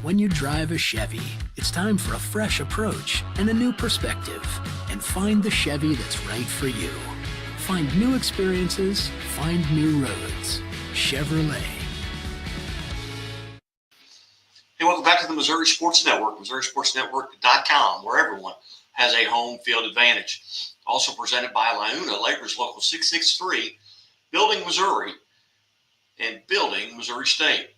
When you drive a Chevy, it's time for a fresh approach and a new perspective. And find the Chevy that's right for you. Find new experiences, find new roads. Chevrolet. Hey, welcome back to the Missouri Sports Network, MissouriSportsNetwork.com, where everyone has a home field advantage. Also presented by Liuna, Labor's Local 663, building Missouri and building Missouri State.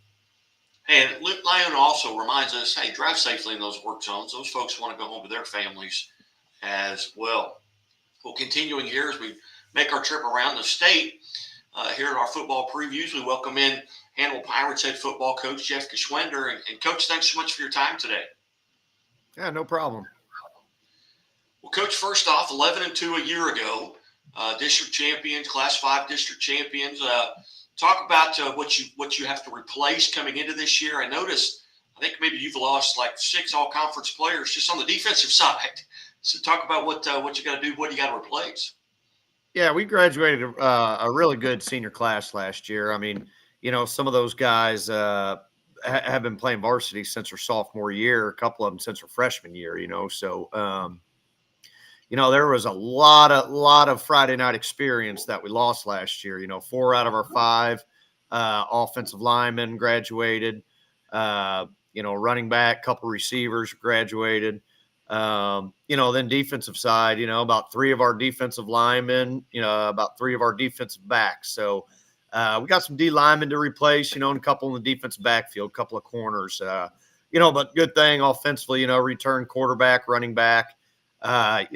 Hey, and Liuna also reminds us, hey, drive safely in those work zones. Those folks want to go home to their families as well. Well, continuing here as we make our trip around the state, here in our football previews, we welcome in Hannibal Pirates head football coach Jeff Gschwender. And Coach, thanks so much for your time today. Yeah, no problem. Well, Coach, first off, 11-2 a year ago, district champions, Class 5 district champions. Talk about what you have to replace coming into this year. I noticed, I think maybe you've lost like 6 all-conference players just on the defensive side. So talk about what you got to do, what you got to replace. Yeah, we graduated a really good senior class last year. I mean, some of those guys have been playing varsity since their sophomore year, a couple of them since their freshman year, So, there was a lot of Friday night experience that we lost last year. 4 out of our 5 offensive linemen graduated, running back, couple receivers graduated. Then defensive side, about 3 of our defensive linemen, about 3 of our defensive backs. So we got some D linemen to replace, and a couple in the defensive backfield, a couple of corners, but good thing offensively, return quarterback, running back, a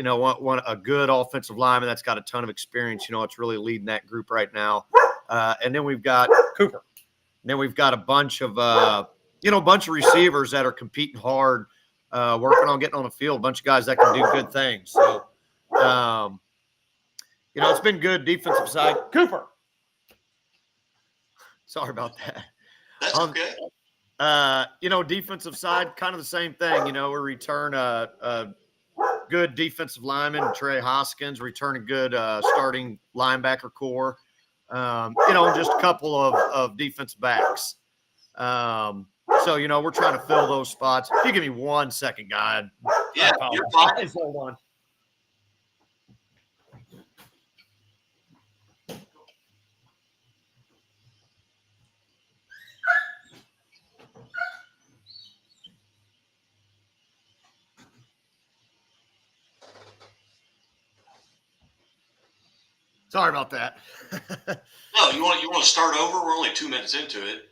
good offensive lineman that's got a ton of experience, it's really leading that group right now. And then we've got Cooper. And then we've got a bunch of receivers that are competing hard, working on getting on the field, a bunch of guys that can do good things. So, it's been good defensive side. Cooper. Sorry about that. That's okay. Defensive side, kind of the same thing. We return a good defensive lineman, Trey Hoskins, return a good starting linebacker core. Just a couple of defensive backs. So, we're trying to fill those spots. If you give me 1 second, guy. Yeah, you're fine. Hold on. Sorry about that. No, you want to start over? We're only 2 minutes into it.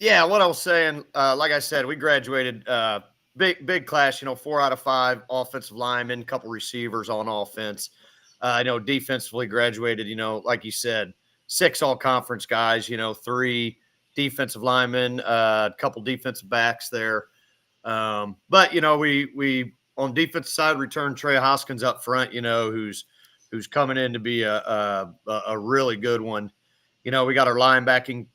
Yeah, what I was saying, like I said, we graduated big class, 4 out of 5 offensive linemen, couple receivers on offense. Defensively graduated, like you said, 6 all-conference guys, 3 defensive linemen, a couple defensive backs there. But, we on defensive side returned Trey Hoskins up front, who's coming in to be a really good one. We got our linebacking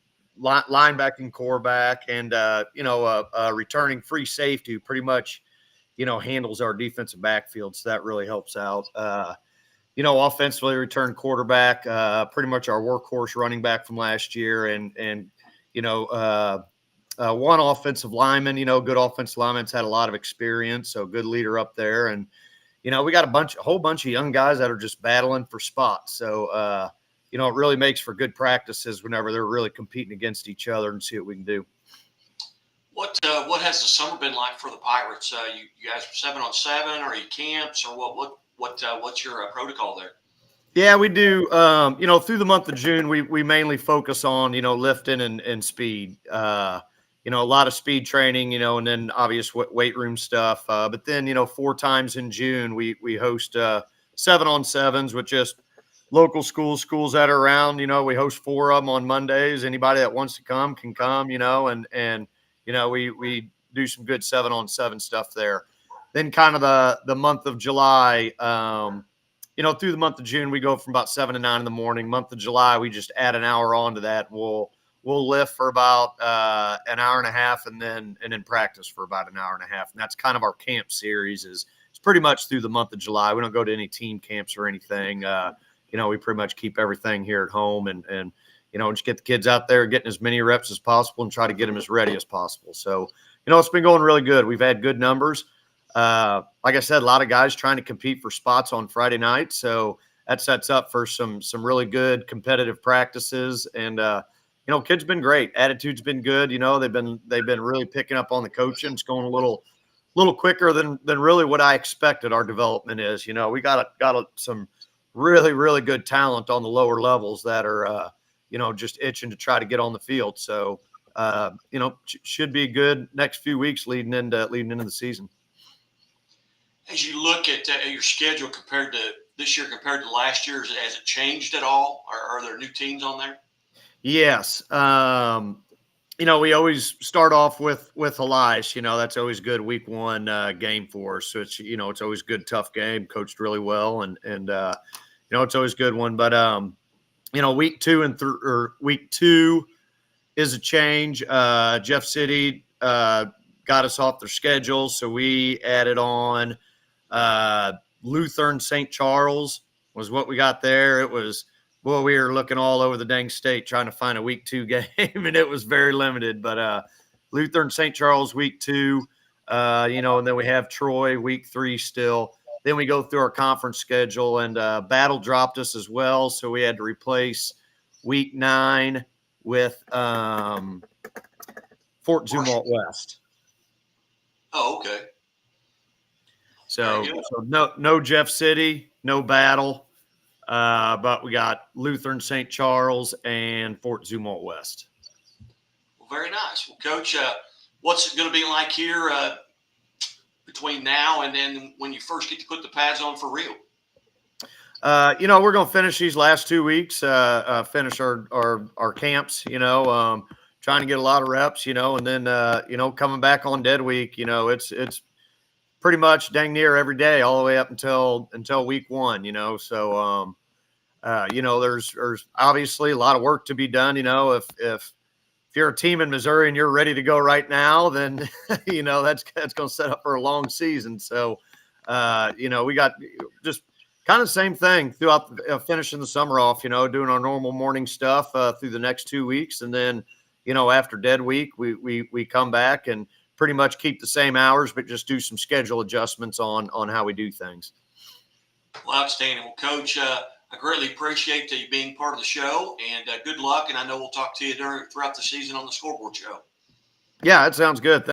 core back and, a returning free safety who pretty much, handles our defensive backfield. So that really helps out. Offensively return quarterback, pretty much our workhorse running back from last year. And one offensive lineman, good offensive lineman's had a lot of experience. So good leader up there. And, we got a whole bunch of young guys that are just battling for spots. So, it really makes for good practices whenever they're really competing against each other and see what we can do. What has the summer been like for the Pirates? You guys 7-on-7, or you camps, or what's your protocol there? Yeah, we do. Through the month of June, we mainly focus on lifting and speed. A lot of speed training, and then obvious weight room stuff. But then 4 times in June, we host 7-on-7s with just local schools that are around. We host 4 of them on Mondays. Anybody that wants to come can come. And we do some good 7-on-7 stuff there. Then kind of the month of July, through the month of June, we go from about 7 to 9 in the morning. Month of July, we just add an hour on to that. We'll lift for about an hour and a half and then practice for about an hour and a half. And that's kind of our camp series it's pretty much through the month of July. We don't go to any team camps or anything. We pretty much keep everything here at home and just get the kids out there, getting as many reps as possible and try to get them as ready as possible. So, It's been going really good. We've had good numbers. Like I said, a lot of guys trying to compete for spots on Friday night. So that sets up for some really good competitive practices. And, kids been great. Attitude's been good. They've been really picking up on the coaching. It's going a little quicker than really what I expected our development is. We got some really, really good talent on the lower levels that are, just itching to try to get on the field. So, should be good next few weeks leading into the season. As you look at your schedule compared to this year compared to last year, has it changed at all? Are there new teams on there? Yes. We always start off with Elias. That's always good week one game for us. So it's always good, tough game, coached really well, and it's always a good one. But week two is a change. Jeff City got us off their schedule, so we added on Lutheran St. Charles was what we got there. It was, boy, we were looking all over the dang state trying to find a week 2 game, and it was very limited. But Lutheran St. Charles week 2, and then we have Troy week 3 still. Then we go through our conference schedule, and Battle dropped us as well, so we had to replace week 9 with Fort Zumwalt West. Oh, okay. So no Jeff City, no Battle, but we got Lutheran St. Charles and Fort Zumwalt West. Well, very nice. Well, Coach, what's it going to be like here between now and then when you first get to put the pads on for real? We're going to finish these last 2 weeks, finish our camps, trying to get a lot of reps, and then, coming back on dead week, it's pretty much dang near every day all the way up until week 1, so, there's obviously a lot of work to be done. If you're a team in Missouri and you're ready to go right now, then, that's going to set up for a long season. So, we got just kind of the same thing throughout finishing the summer off, doing our normal morning stuff through the next 2 weeks. And then, after dead week, we come back and pretty much keep the same hours, but just do some schedule adjustments on how we do things. Well, outstanding. Well, Coach, I greatly appreciate you being part of the show, and good luck. And I know we'll talk to you throughout the season on the Scoreboard Show. Yeah, that sounds good.